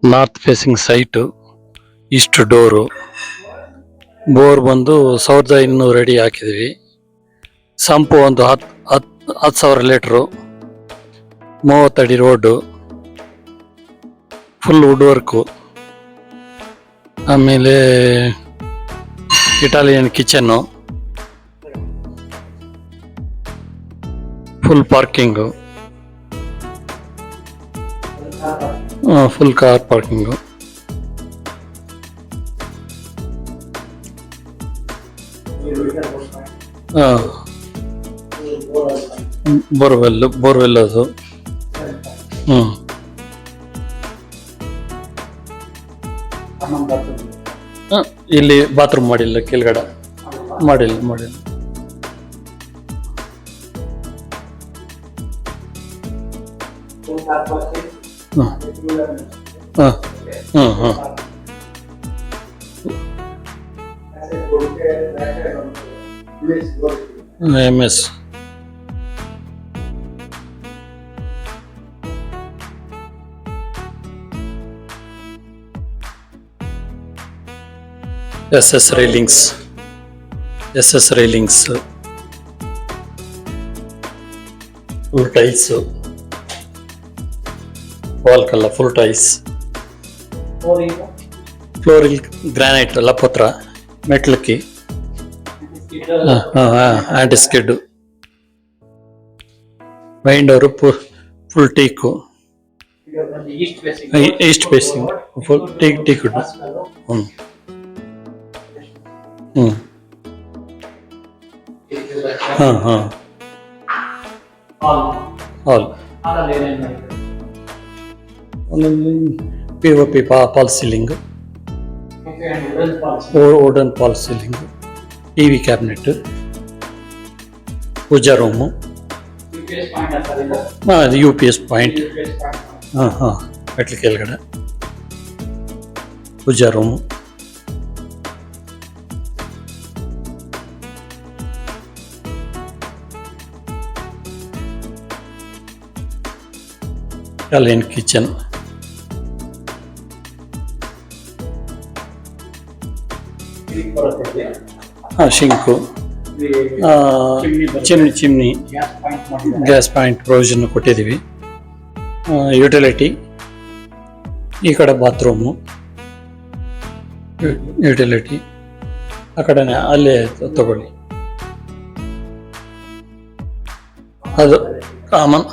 North facing site, East door, bore ಬಂದು 1200 ಅಡಿ ಹಾಕಿದ್ವಿ. ಸಂಪು ಒಂದು 10,000 ಲೀಟ್ರು, 30 ಅಡಿ ರೋಡು, ಫುಲ್ ವುಡ್ ವರ್ಕು. ಆಮೇಲೆ Italian kitchen, full parking, full car parking. Borewell ಅದು. ಇಲ್ಲಿ ಬಾತ್ರೂಮ್ ಮಾಡಿಲ್ಲ, ಕೆಳಗಡೆ ಮಾಡಿಲ್ಲ. MS SS railings, full tiles, wall color full tiles, flooring granite lapatra, metal key, anti-skid, window full teak, east facing full teak. Hall POP fall ceiling, wooden fall ceiling, TV cabinet, puja room, UPS point, ಮೆಟ್ಲು ಕೆಳಗಡೆ puja room. Italian kitchen, sink, chimney, gas point provision ಕೊಟ್ಟಿದ್ದೀವಿ. Utility, ಈ ಕಡೆ bathroom, utility ಆ ಕಡೆನೆ, ಅಲ್ಲೇ ತಗೊಳ್ಳಿ. ಅದು ಕಾಮನ್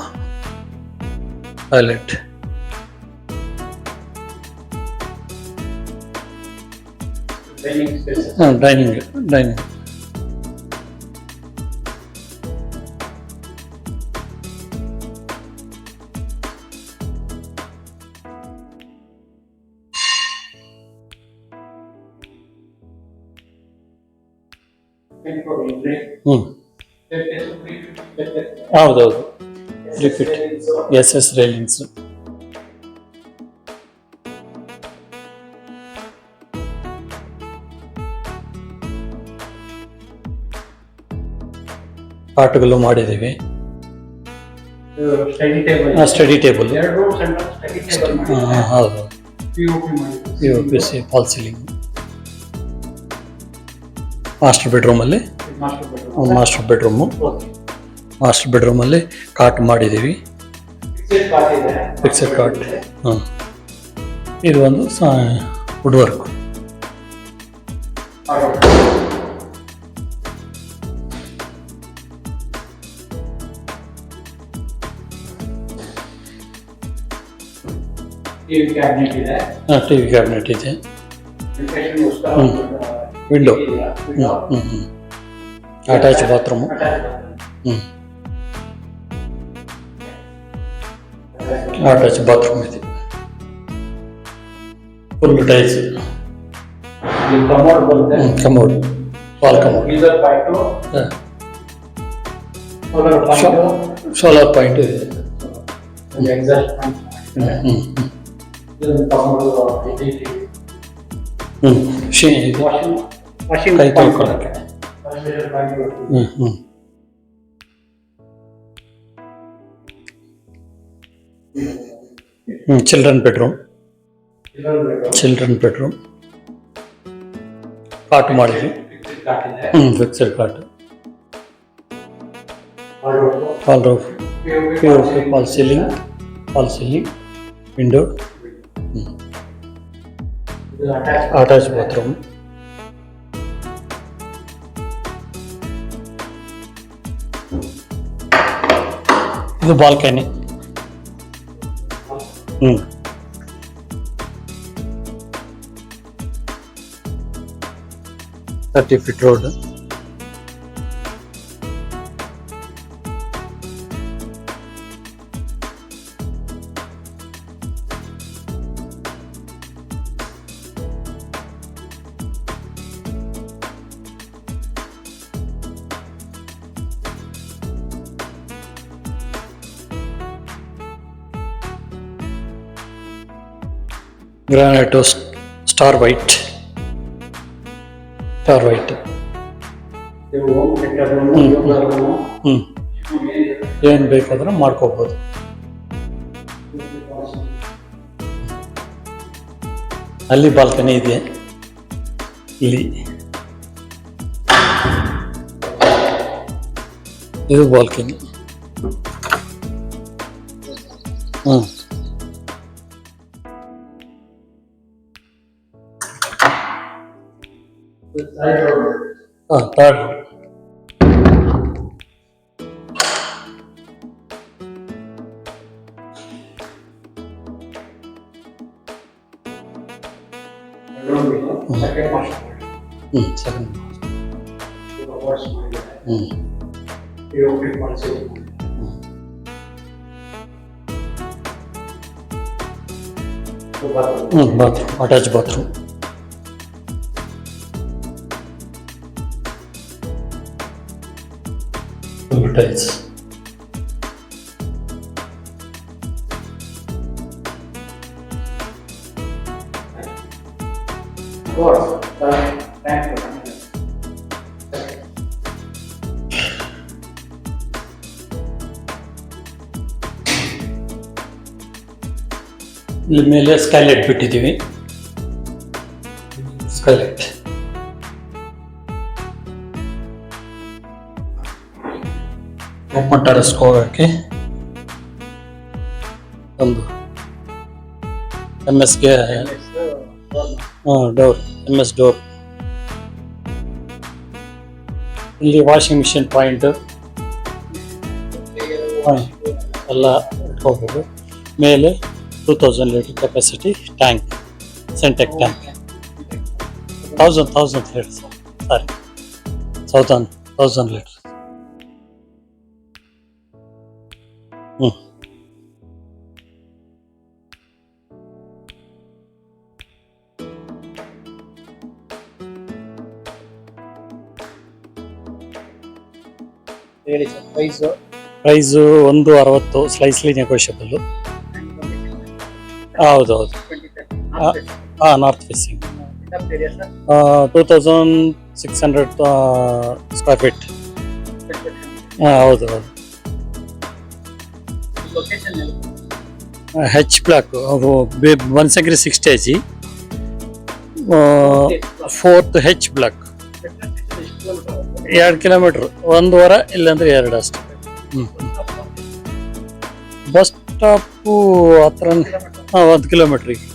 ಟಾಯ್ಲೆಟ್. ಡೈನಿಂಗ್ ಹೌದೌದು, ರಿಪೀಟ್ SS ರೈಲಿಂಗ್ಸ್. ಪಾಟ್ಗಳು ಮಾಡಿದ್ದೀವಿ. ಸ್ಟಡಿ ಟೇಬಲ್, ಹೌದು, POPC ಫಾಲ್ ಸೀಲಿಂಗ್. ಮಾಸ್ಟರ್ ಬೆಡ್ರೂಮಲ್ಲಿ ಕಾಟ್ ಮಾಡಿದ್ದೀವಿ, ಫಿಕ್ಸೆಡ್ ಕಾಟ್. ಇದು ಒಂದು ವುಡ್ ವರ್ಕ್. TV ಕ್ಯಾಬಿನೆಟ್ ಇದೆ. Window, attach bathroom, attach bathroom ಇದೆ. Full tiles, commode, wall commode, solar point ಇದೆ. ಕೈ ತೊಳ್ಕೊಳ್ಳೋಕ್ಕೆ. Children bedroom, children bedroom. Cot ಮಾಡಿದ್ವಿ. Fixed cot. Fall roof. POP fall ceiling. Window. Attach bathroom. ಇದು balcony. 30 feet road. Granite star white. ಏನ್ ಬೇಕಾದ್ರೆ ಮಾಡ್ಕೋಬಹುದು. ಅಲ್ಲಿ ಬಾಲ್ಕನಿ ಇದೆ. ಇಲ್ಲಿ ಇದು balcony. Third bathroom, attached bathroom. Tiles. ಇಲ್ಲಿ ಮೇಲೆ ಸ್ಕೈಲೈಟ್ ಬಿಟ್ಟಿದ್ದೀವಿ. ಸ್ಕೈಲೈಟ್ ಓಪನ್ ಟೆರೆಸ್ ಹೋಗೋಕ್ಕೆ ಒಂದು MS-ಗೆ ಡೋರ್. ಇಲ್ಲಿ ವಾಷಿಂಗ್ ಮಿಷಿನ್ ಪಾಯಿಂಟ್ ಎಲ್ಲ ಇಟ್ಕೋಬೋದು. ಮೇಲೆ 2000 litre capacity tank, Sintex tank. 1000 litre, sorry 1000 litre. ಹೇಳಿ ಸರ್. Price 160, slightly negotiable. ಹೌದು. North facing. 2600 square feet. ಹೌದು. H block. Banashankari 6 AG, 4th H block. 2 kilometre, 1 ವಾರ ಇಲ್ಲಾಂದ್ರೆ 2 ಅಷ್ಟೇ. ಬಸ್ ಸ್ಟಾಪು ಹತ್ರ 1 ಕಿಲೋಮೀಟ್ರಿಗೆ.